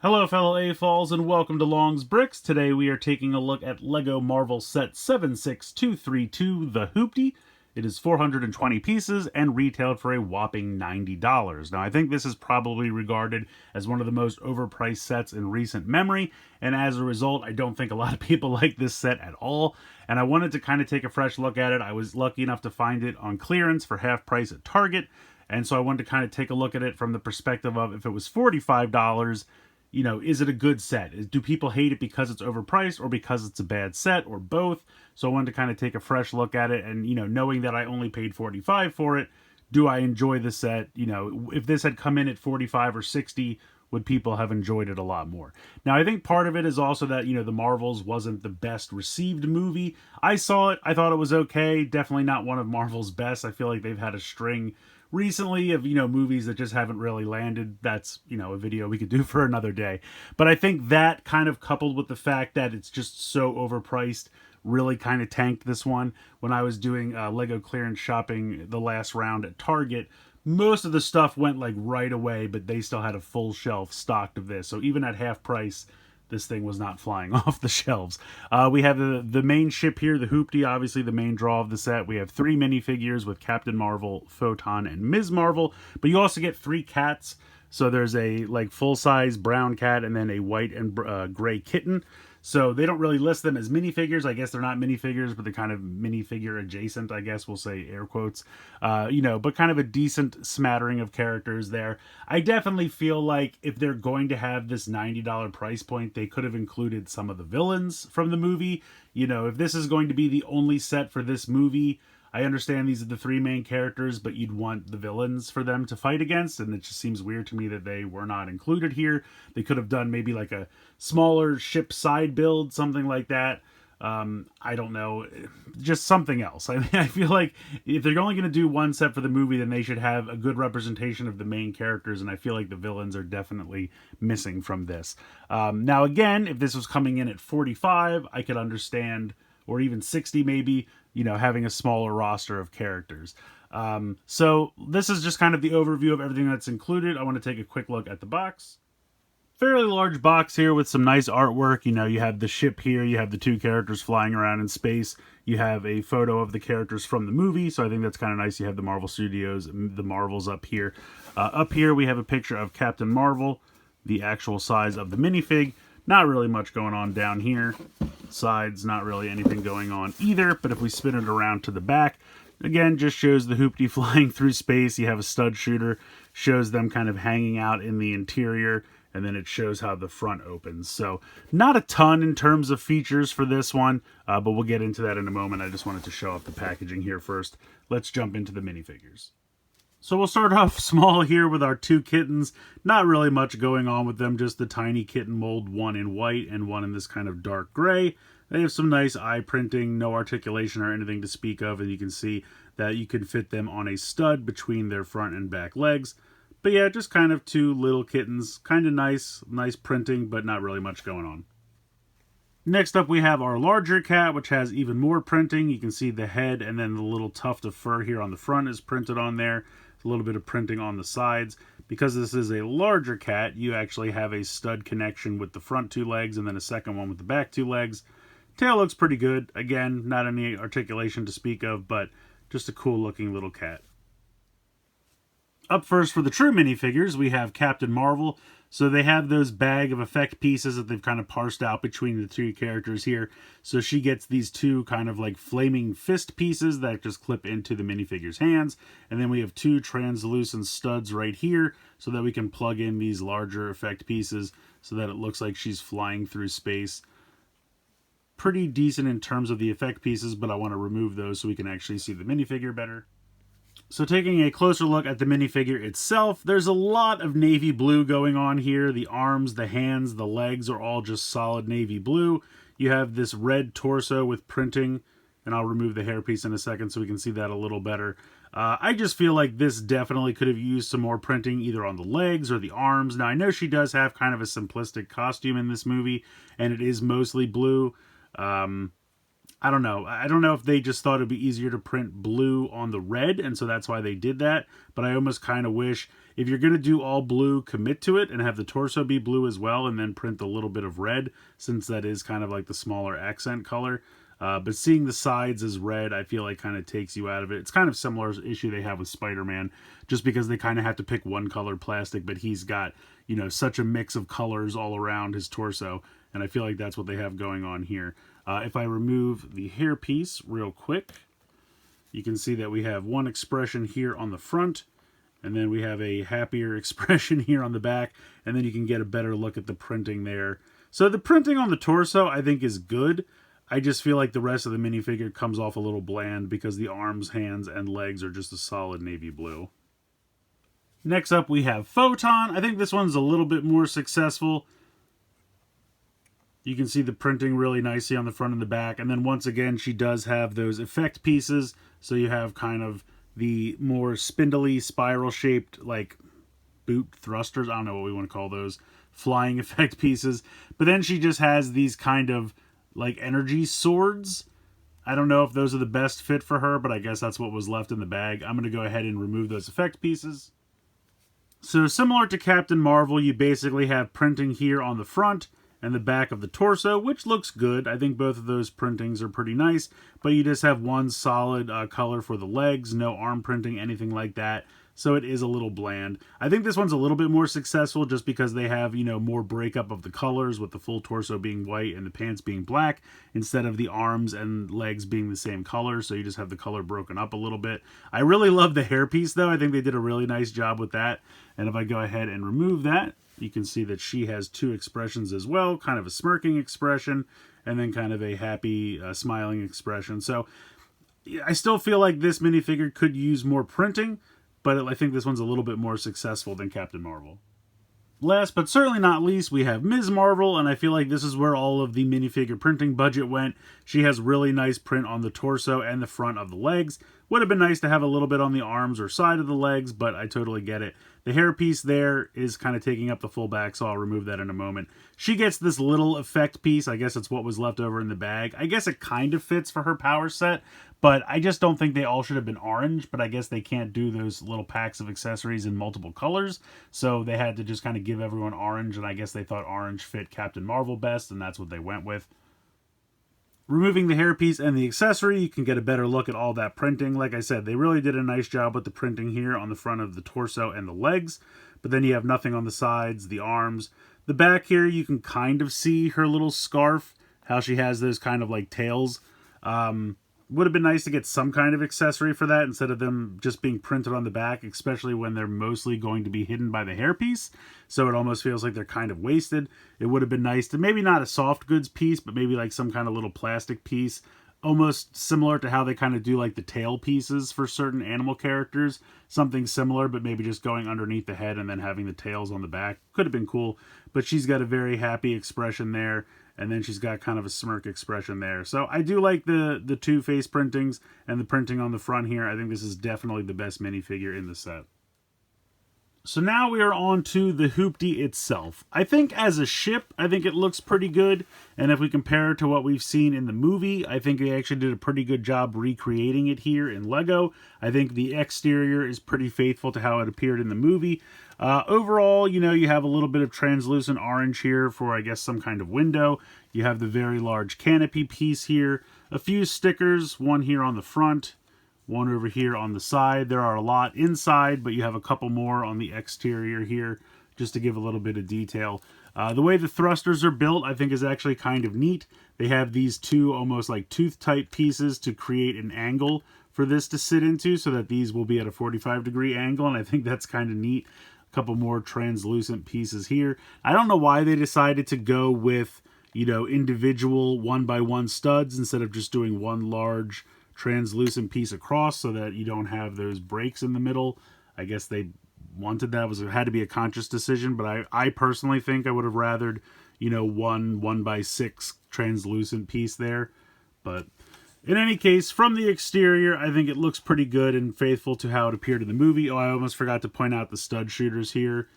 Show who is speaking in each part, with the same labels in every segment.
Speaker 1: Hello, fellow AFOLs, and welcome to Long's Bricks. Today we are taking a look at LEGO Marvel Set 76232, the Hoopty. It is 420 pieces and retailed for a whopping $90. Now, I think this is probably regarded as one of the most overpriced sets in recent memory, and as a result, I don't think a lot of people like this set at all. And I wanted to kind of take a fresh look at it. I was lucky enough to find it on clearance for half price at Target, and so I wanted to kind of take a look at it from the perspective of if it was $45, is it a good set? Do people hate it because it's overpriced or because it's a bad set or both? So I wanted to kind of take a fresh look at it and, knowing that I only paid $45 for it, do I enjoy the set? If this had come in at $45 or $60, would people have enjoyed it a lot more? Now, I think part of it is also that, The Marvels wasn't the best received movie. I saw it. I thought it was okay. Definitely not one of Marvel's best. I feel like they've had a string recently of movies that just haven't really landed. That's a video we could do for another day. But I think that kind of coupled with the fact that it's just so overpriced really kind of tanked this one. When I was doing Lego clearance shopping the last round at Target, most of the stuff went like right away, but they still had a full shelf stocked of this. So even at half price, this thing was not flying off the shelves. We have the main ship here, the Hoopty, obviously the main draw of the set. We have 3 minifigures with Captain Marvel, Photon, and Ms. Marvel, but you also get 3 cats. So there's a full-size brown cat and then a white and gray kitten. So they don't really list them as minifigures. I guess they're not minifigures, but they're kind of minifigure adjacent, I guess we'll say, air quotes. But kind of a decent smattering of characters there. I definitely feel like if they're going to have this $90 price point, they could have included some of the villains from the movie. If this is going to be the only set for this movie, I understand these are the 3 main characters, but you'd want the villains for them to fight against, and it just seems weird to me that they were not included here. They could have done maybe like a smaller ship side build, something like that. I don't know, just something else. I mean, I feel like if they're only going to do one set for the movie, then they should have a good representation of the main characters, and I feel like the villains are definitely missing from this. Now, again, if this was coming in at 45, I could understand, or even 60 maybe, having a smaller roster of characters. So this is just kind of the overview of everything that's included. I want to take a quick look at the box. Fairly large box here with some nice artwork. You have the ship here, you have the 2 characters flying around in space, you have a photo of the characters from the movie, so I think that's kind of nice. You have the Marvel Studios, the Marvels up here. Up here we have a picture of Captain Marvel, the actual size of the minifig. Not really much going on down here. Sides, not really anything going on either, but if we spin it around to the back, again, just shows the Hoopty flying through space. You have a stud shooter, shows them kind of hanging out in the interior, and then it shows how the front opens. So not a ton in terms of features for this one, but we'll get into that in a moment. I just wanted to show off the packaging here first. Let's jump into the minifigures. So we'll start off small here with our 2 kittens. Not really much going on with them, just the tiny kitten mold, one in white and one in this kind of dark gray. They have some nice eye printing, no articulation or anything to speak of, and you can see that you can fit them on a stud between their front and back legs. But yeah, just kind of 2 little kittens. Kind of nice printing, but not really much going on. Next up, we have our larger cat, which has even more printing. You can see the head and then the little tuft of fur here on the front is printed on there. A little bit of printing on the sides. Because this is a larger cat, you actually have a stud connection with the front 2 legs and then a second one with the back 2 legs. Tail looks pretty good. Again, not any articulation to speak of, but just a cool looking little cat. Up first for the true minifigures, we have Captain Marvel. So they have those bag of effect pieces that they've kind of parsed out between the 2 characters here. So she gets these 2 kind of like flaming fist pieces that just clip into the minifigure's hands. And then we have 2 translucent studs right here so that we can plug in these larger effect pieces so that it looks like she's flying through space. Pretty decent in terms of the effect pieces, but I want to remove those so we can actually see the minifigure better. So taking a closer look at the minifigure itself, there's a lot of navy blue going on here. The arms, the hands, the legs are all just solid navy blue. You have this red torso with printing, and I'll remove the hairpiece in a second so we can see that a little better. I just feel like this definitely could have used some more printing either on the legs or the arms. Now, I know she does have kind of a simplistic costume in this movie, and it is mostly blue. I don't know. I don't know if they just thought it'd be easier to print blue on the red, and so that's why they did that. But I almost kind of wish If you're going to do all blue, commit to it and have the torso be blue as well, and then print a little bit of red, since that is kind of like the smaller accent color. But seeing the sides as red, I feel like kind of takes you out of it. It's kind of similar issue they have with Spider-Man, just because they kind of have to pick one color plastic, but he's got, you know, such a mix of colors all around his torso, and I feel like that's what they have going on here. If I remove the hairpiece real quick, you can see that we have one expression here on the front, and then we have a happier expression here on the back, and then you can get a better look at the printing there. So the printing on the torso, I think, is good. I just feel like the rest of the minifigure comes off a little bland because the arms, hands, and legs are just a solid navy blue. Next up, we have Photon. I think this one's a little bit more successful. You can see the printing really nicely on the front and the back. And then once again, she does have those effect pieces. So you have kind of the more spindly, spiral-shaped, like, boot thrusters. I don't know what we want to call those. Flying effect pieces. But then she just has these kind of, like, energy swords. I don't know if those are the best fit for her, but I guess that's what was left in the bag. I'm going to go ahead and remove those effect pieces. So similar to Captain Marvel, you basically have printing here on the front and the back of the torso, which looks good. I think both of those printings are pretty nice, but you just have one solid color for the legs, no arm printing, anything like that. So it is a little bland. I think this one's a little bit more successful just because they have, you know, more breakup of the colors, with the full torso being white and the pants being black, instead of the arms and legs being the same color. So you just have the color broken up a little bit. I really love the hairpiece, though. I think they did a really nice job with that. And if I go ahead and remove that, you can see that she has two expressions as well, kind of a smirking expression and then kind of a happy, smiling expression. So I still feel like this minifigure could use more printing, but I think this one's a little bit more successful than Captain Marvel. Last but certainly not least, we have Ms. Marvel, and I feel like this is where all of the minifigure printing budget went. She has really nice print on the torso and the front of the legs. Would have been nice to have a little bit on the arms or side of the legs, but I totally get it. The hairpiece there is kind of taking up the full back, so I'll remove that in a moment. She gets this little effect piece. I guess it's what was left over in the bag. I guess it kind of fits for her power set, but I just don't think they all should have been orange, but I guess they can't do those little packs of accessories in multiple colors, so they had to just kind of give everyone orange, and I guess they thought orange fit Captain Marvel best, and that's what they went with. Removing the hairpiece and the accessory, you can get a better look at all that printing. Like I said, they really did a nice job with the printing here on the front of the torso and the legs, but then you have nothing on the sides, the arms. The back here, you can kind of see her little scarf, how she has those kind of like tails. Would have been nice to get some kind of accessory for that instead of them just being printed on the back, especially when they're mostly going to be hidden by the hairpiece. So it almost feels like they're kind of wasted. It would have been nice to maybe not a soft goods piece, but maybe like some kind of little plastic piece, almost similar to how they kind of do like the tail pieces for certain animal characters. Something similar, but maybe just going underneath the head and then having the tails on the back. Could have been cool, but she's got a very happy expression there. And then she's got kind of a smirk expression there. So I do like the two face printings and the printing on the front here. I think this is definitely the best minifigure in the set. So now we are on to the Hoopty itself. I think as a ship, I think it looks pretty good. And if we compare it to what we've seen in the movie, I think they actually did a pretty good job recreating it here in Lego. I think the exterior is pretty faithful to how it appeared in the movie. Overall, you know, you have a little bit of translucent orange here for, I guess, some kind of window. You have the very large canopy piece here. A few stickers, one here on the front, one over here on the side. There are a lot inside, but you have a couple more on the exterior here, just to give a little bit of detail. The way the thrusters are built, I think, is actually kind of neat. They have these two almost like tooth-type pieces to create an angle for this to sit into, so that these will be at a 45-degree angle, and I think that's kind of neat. A couple more translucent pieces here. I don't know why they decided to go with, you know, individual one-by-one studs instead of just doing one large translucent piece across, so that you don't have those breaks in the middle. I guess they wanted that. It had to be a conscious decision, but I personally think I would have rathered, you know, one 1x6 translucent piece there. But in any case, from the exterior, I think it looks pretty good and faithful to how it appeared in the movie. Oh, I almost forgot to point out the stud shooters here.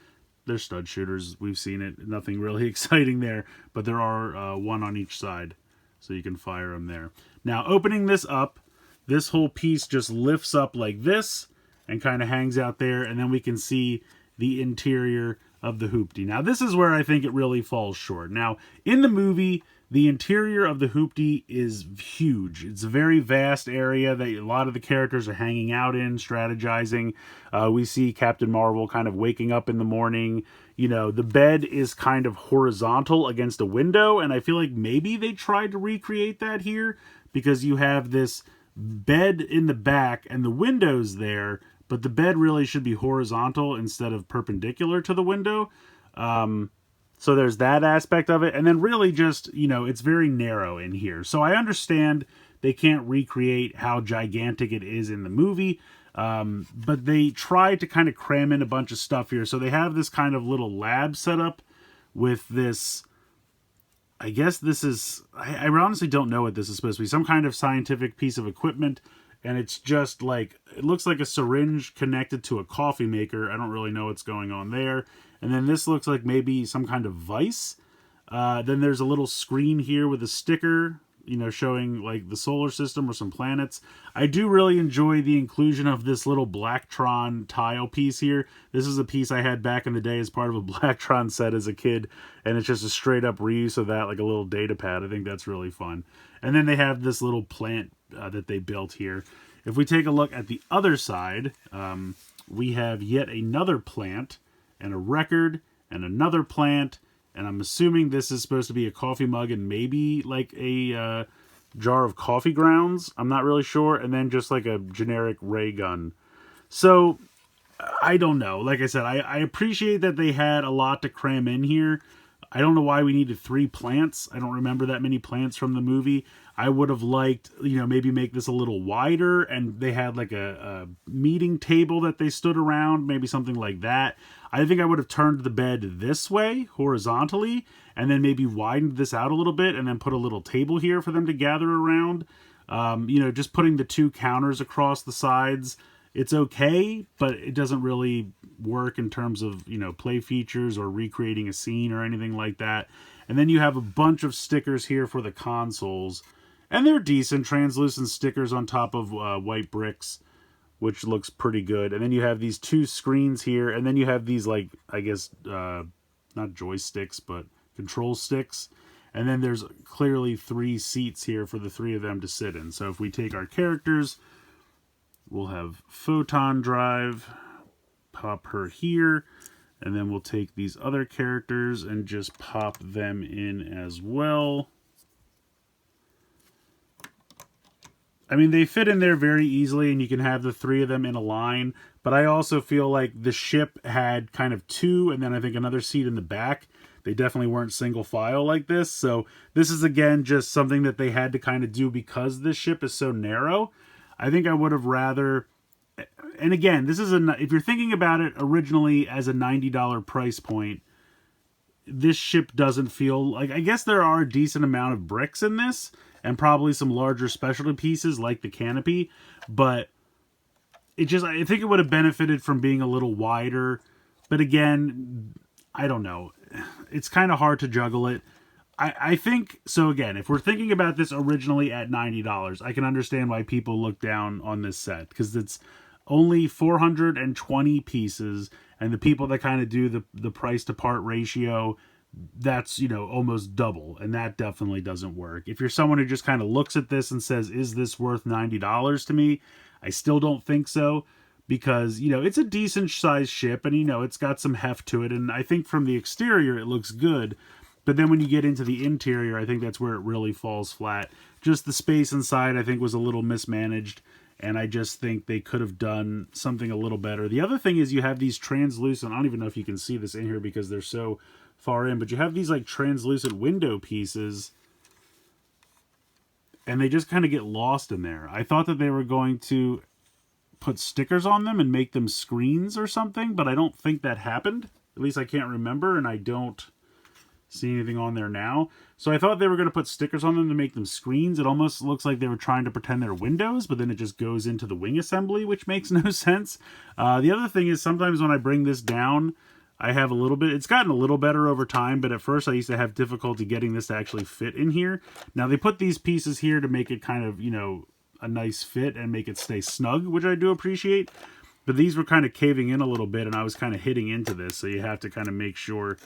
Speaker 1: They're stud shooters. We've seen it. Nothing really exciting there, but there are one on each side, so you can fire them there. Now, opening this up, this whole piece just lifts up like this and kind of hangs out there, and then we can see the interior of the Hoopty. Now, this is where I think it really falls short. Now, in the movie, the interior of the Hoopty is huge. It's a very vast area that a lot of the characters are hanging out in, strategizing. We see Captain Marvel kind of waking up in the morning. You know, the bed is kind of horizontal against a window, and I feel like maybe they tried to recreate that here, because you have this bed in the back and the window's there, but the bed really should be horizontal instead of perpendicular to the window. So there's that aspect of it. And then really just, you know, it's very narrow in here. So I understand they can't recreate how gigantic it is in the movie, but they try to kind of cram in a bunch of stuff here. So they have this kind of little lab set up with this, I guess this is, I honestly don't know what this is supposed to be. Some kind of scientific piece of equipment. And it's just like, it looks like a syringe connected to a coffee maker. I don't really know what's going on there. And then this looks like maybe some kind of vise. Then there's a little screen here with a sticker, you know, showing like the solar system or some planets. I do really enjoy the inclusion of this little Blacktron tile piece here. This is a piece I had back in the day as part of a Blacktron set as a kid. And it's just a straight up reuse of that, like a little data pad. I think that's really fun. And then they have this little plant that they built here. If we take a look at the other side, we have yet another plant and a record and another plant, and I'm assuming this is supposed to be a coffee mug and maybe like a jar of coffee grounds. I'm not really sure. And then just like a generic ray gun. So I don't know. Like I said, I appreciate that they had a lot to cram in here. I don't know why we needed 3 plants. I don't remember that many plants from the movie. I would have liked, you know, maybe make this a little wider, and they had like a meeting table that they stood around, maybe something like that. I think I would have turned the bed this way, horizontally, and then maybe widened this out a little bit, and then put a little table here for them to gather around. You know, just putting the 2 counters across the sides, it's okay, but it doesn't really work in terms of, you know, play features or recreating a scene or anything like that. And then you have a bunch of stickers here for the consoles. And they're decent, translucent stickers on top of white bricks, which looks pretty good. And then you have these 2 screens here, and then you have these, like, I guess, not joysticks, but control sticks. And then there's clearly 3 seats here for the 3 of them to sit in. So if we take our characters, we'll have Photon Drive, pop her here, and then we'll take these other characters and just pop them in as well. I mean, they fit in there very easily, and you can have the 3 of them in a line, but I also feel like the ship had kind of 2, and then I think another seat in the back. They definitely weren't single file like this, so this is, again, just something that they had to kind of do because this ship is so narrow. I think I would have rather, and again, this is if you're thinking about it originally as a $90 price point, this ship doesn't feel like, I guess there are a decent amount of bricks in this, and probably some larger specialty pieces like the canopy, but it just, I think it would have benefited from being a little wider. But again, I don't know. It's kind of hard to juggle it. I think, so again, if we're thinking about this originally at $90, I can understand why people look down on this set, because it's only 420 pieces, and the people that kind of do the price to part ratio, that's, you know, almost double, and that definitely doesn't work. If you're someone who just kind of looks at this and says, is this worth $90 to me? I still don't think so, because, you know, it's a decent sized ship, and, you know, it's got some heft to it, and I think from the exterior it looks good, but then when you get into the interior, I think that's where it really falls flat. Just the space inside, I think, was a little mismanaged, and I just think they could have done something a little better. The other thing is you have these translucent, I don't even know if you can see this in here because they're so far in, but you have these like translucent window pieces, and they just kind of get lost in there. I thought that they were going to put stickers on them and make them screens or something, but I don't think that happened. At least I can't remember, and I don't see anything on there now. So I thought they were going to put stickers on them to make them screens. It almost looks like they were trying to pretend they're windows, but then it just goes into the wing assembly, which makes no sense. The other thing is sometimes when I bring this down, I have a little bit, it's gotten a little better over time, but at first I used to have difficulty getting this to actually fit in here. Now they put these pieces here to make it kind of, you know, a nice fit and make it stay snug, which I do appreciate. But these were kind of caving in a little bit, and I was kind of hitting into this, so you have to kind of make sure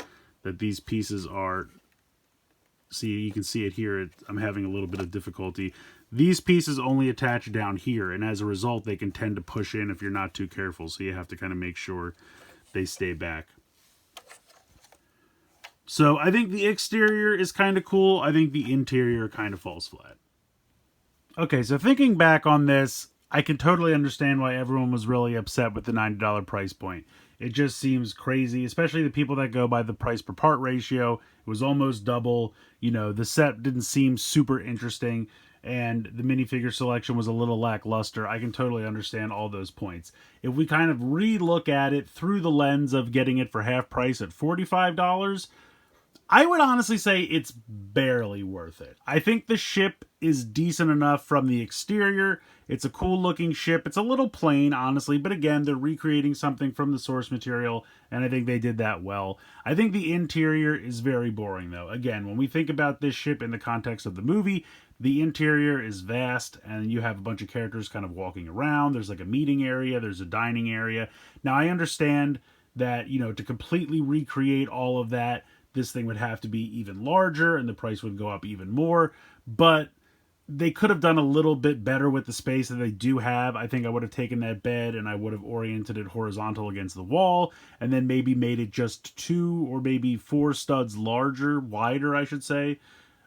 Speaker 1: that these pieces are... See, you can see it here. I'm having a little bit of difficulty. These pieces only attach down here, and as a result, they can tend to push in if you're not too careful, so you have to kind of make sure they stay back. So I think the exterior is kind of cool. I think the interior kind of falls flat. Okay, so thinking back on this, I can totally understand why everyone was really upset with the $90 price point. It just seems crazy, especially the people that go by the price per part ratio. It was almost double. You know, the set didn't seem super interesting, and the minifigure selection was a little lackluster. I can totally understand all those points. If we kind of re-look at it through the lens of getting it for half price at $45, I would honestly say it's barely worth it. I think the ship is decent enough from the exterior. It's a cool looking ship. It's a little plain, honestly, but again, they're recreating something from the source material, and I think they did that well. I think the interior is very boring, though. Again, when we think about this ship in the context of the movie, the interior is vast, and you have a bunch of characters kind of walking around. There's like a meeting area, there's a dining area. Now, I understand that, you know, to completely recreate all of that, this thing would have to be even larger and the price would go up even more, but they could have done a little bit better with the space that they do have. I think I would have taken that bed and I would have oriented it horizontal against the wall, and then maybe made it just 2 or maybe 4 studs wider, I should say.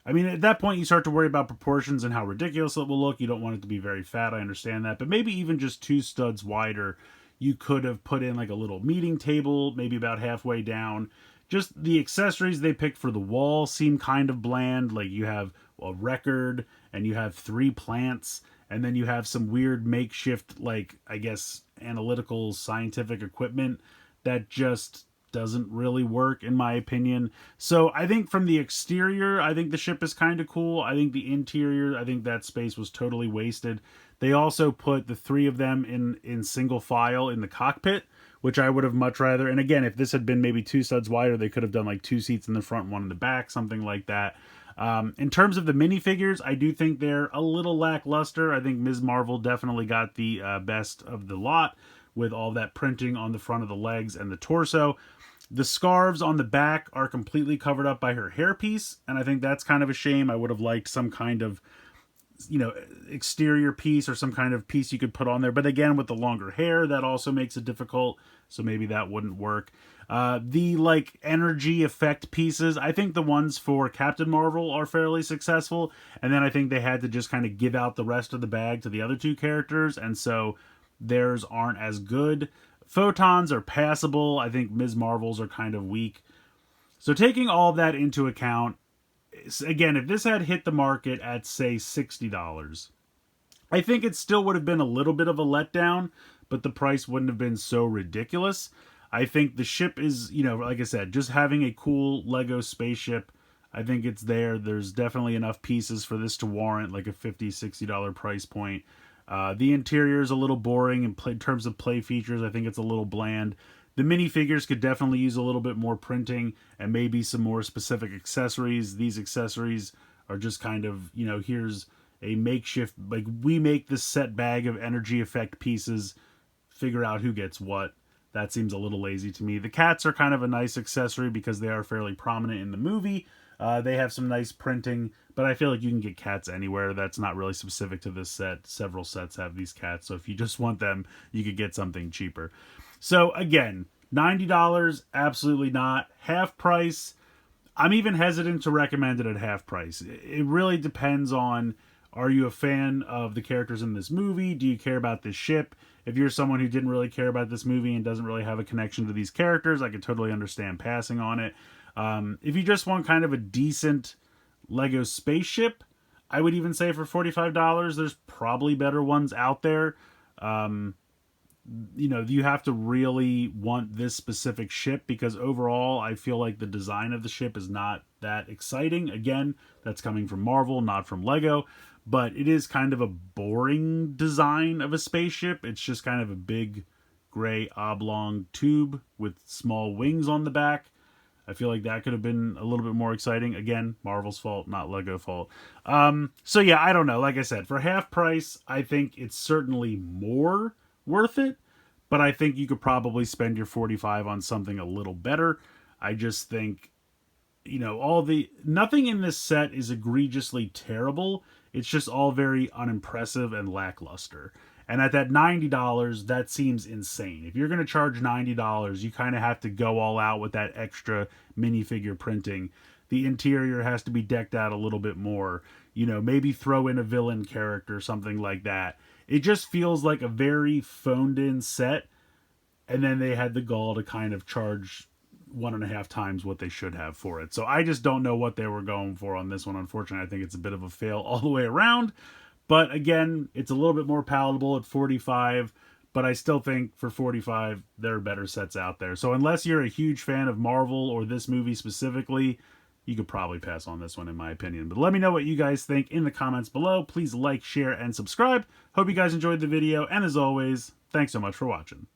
Speaker 1: I mean, at that point, you start to worry about proportions and how ridiculous it will look. You don't want it to be very fat, I understand that. But maybe even just 2 studs wider, you could have put in like a little meeting table, maybe about halfway down. Just the accessories they picked for the wall seem kind of bland. Like you have a record and you have 3 plants, and then you have some weird makeshift, like, I guess, analytical scientific equipment that just doesn't really work, in my opinion. So I think from the exterior, I think the ship is kind of cool. I think the interior, I think that space was totally wasted. They also put the 3 of them in single file in the cockpit, which I would have much rather. And again, if this had been maybe 2 studs wider, they could have done like 2 seats in the front, 1 in the back, something like that. In terms of the minifigures, I do think they're a little lackluster. I think Ms. Marvel definitely got the best of the lot with all that printing on the front of the legs and the torso. The scarves on the back are completely covered up by her hairpiece, and I think that's kind of a shame. I would have liked some kind of, you know, exterior piece or some kind of piece you could put on there. But again, with the longer hair, that also makes it difficult. So maybe that wouldn't work. The like energy effect pieces, I think the ones for Captain Marvel are fairly successful. And then I think they had to just kind of give out the rest of the bag to the other 2 characters. And so theirs aren't as good. Photons are passable. I think Ms. Marvel's are kind of weak. So taking all of that into account, again, if this had hit the market at, say, $60, I think it still would have been a little bit of a letdown, but the price wouldn't have been so ridiculous. I think the ship is, you know, like I said, just having a cool Lego spaceship, I think it's there. There's definitely enough pieces for this to warrant like a $50, $60 price point. The interior is a little boring in terms of play features. I think it's a little bland. The minifigures could definitely use a little bit more printing and maybe some more specific accessories. These accessories are just kind of, you know, here's a makeshift, like, we make this set bag of energy effect pieces, figure out who gets what. That seems a little lazy to me. The cats are kind of a nice accessory because they are fairly prominent in the movie. They have some nice printing, but I feel like you can get cats anywhere. That's not really specific to this set. Several sets have these cats, so if you just want them, you could get something cheaper. So again, $90, absolutely not. Half price, I'm even hesitant to recommend it at half price. It really depends on, are you a fan of the characters in this movie? Do you care about this ship? If you're someone who didn't really care about this movie and doesn't really have a connection to these characters, I could totally understand passing on it. If you just want kind of a decent Lego spaceship, I would even say for $45, there's probably better ones out there. You know, you have to really want this specific ship because overall, I feel like the design of the ship is not that exciting. Again, that's coming from Marvel, not from Lego. But it is kind of a boring design of a spaceship. It's just kind of a big gray oblong tube with small wings on the back. I feel like that could have been a little bit more exciting. Again, Marvel's fault, not Lego fault. So yeah, I don't know. Like I said, for half price, I think it's certainly more worth it. but I think you could probably spend your 45 on something a little better. I just think, you know, nothing in this set is egregiously terrible. It's just all very unimpressive and lackluster. And at that $90, that seems insane. If you're going to charge $90, you kind of have to go all out with that extra minifigure printing. The interior has to be decked out a little bit more. You know, maybe throw in a villain character, something like that. It just feels like a very phoned in set. And then they had the gall to kind of charge 1.5 times what they should have for it. So I just don't know what they were going for on this one. Unfortunately, I think it's a bit of a fail all the way around. But again, it's a little bit more palatable at 45, but I still think for 45, there are better sets out there. So unless you're a huge fan of Marvel or this movie specifically, you could probably pass on this one in my opinion. But let me know what you guys think in the comments below. Please like, share, and subscribe. Hope you guys enjoyed the video, and as always, thanks so much for watching.